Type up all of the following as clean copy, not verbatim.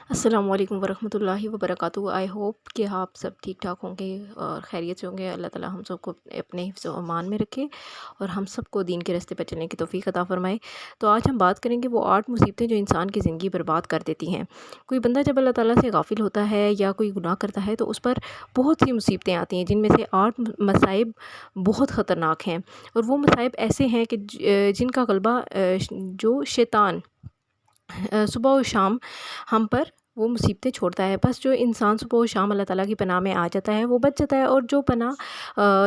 السلام علیکم ورحمۃ اللہ وبرکاتہ۔ آئی ہوپ کہ آپ سب ٹھیک ٹھاک ہوں گے اور خیریت سے ہوں گے۔ اللہ تعالیٰ ہم سب کو اپنے حفظ و امان میں رکھے اور ہم سب کو دین کے راستے پر چلنے کی توفیق عطا فرمائے۔ تو آج ہم بات کریں گے وہ 8 مصیبتیں جو انسان کی زندگی برباد کر دیتی ہیں۔ کوئی بندہ جب اللہ تعالیٰ سے غافل ہوتا ہے یا کوئی گناہ کرتا ہے تو اس پر بہت سی مصیبتیں آتی ہیں، جن میں سے 8 مصائب بہت خطرناک ہیں، اور وہ مصائب ایسے ہیں کہ جن کا غلبہ جو شیطان صبح و شام ہم پر وہ مصیبتیں چھوڑتا ہے۔ بس جو انسان صبح و شام اللہ تعالیٰ کی پناہ میں آ جاتا ہے وہ بچ جاتا ہے، اور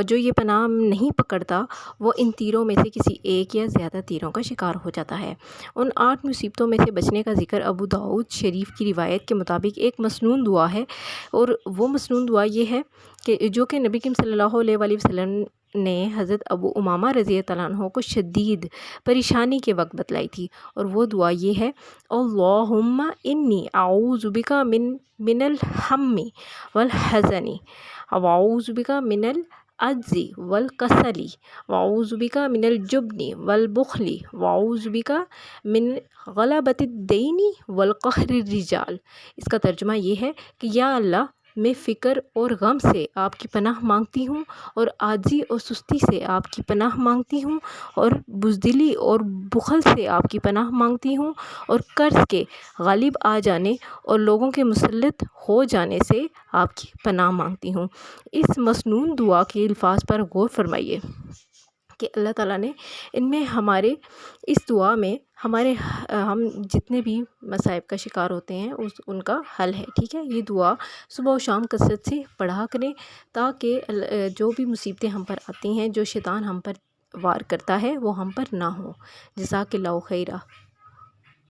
جو یہ پناہ نہیں پکڑتا وہ ان تیروں میں سے کسی ایک یا زیادہ تیروں کا شکار ہو جاتا ہے۔ ان 8 مصیبتوں میں سے بچنے کا ذکر ابو داؤد شریف کی روایت کے مطابق ایک مسنون دعا ہے، اور وہ مسنون دعا یہ ہے کہ جو کہ نبی کریم صلی اللہ علیہ وآلہ وسلم نے حضرت ابو امامہ رضی اللہ عنہ کو شدید پریشانی کے وقت بتلائی تھی، اور وہ دعا یہ ہے: اللہم انی اعوذ بک من الہم والحزن، واعوذ بک من العجز والکسل، واعوذ بک من الجبن والبخل، واعوذ بک من غلبۃ الدین والقہر الرجال۔ اس کا ترجمہ یہ ہے کہ یا اللہ، میں فکر اور غم سے آپ کی پناہ مانگتی ہوں، اور عاجزی اور سستی سے آپ کی پناہ مانگتی ہوں، اور بزدلی اور بخل سے آپ کی پناہ مانگتی ہوں، اور قرض کے غالب آ جانے اور لوگوں کے مسلط ہو جانے سے آپ کی پناہ مانگتی ہوں۔ اس مسنون دعا کے الفاظ پر غور فرمائیے کہ اللہ تعالیٰ نے ان میں ہمارے اس دعا میں ہم جتنے بھی مصائب کا شکار ہوتے ہیں ان کا حل ہے، ٹھیک ہے۔ یہ دعا صبح و شام کثرت سے پڑھا کریں، تاکہ جو بھی مصیبتیں ہم پر آتی ہیں، جو شیطان ہم پر وار کرتا ہے، وہ ہم پر نہ ہو۔ جزاک اللہ خیرہ۔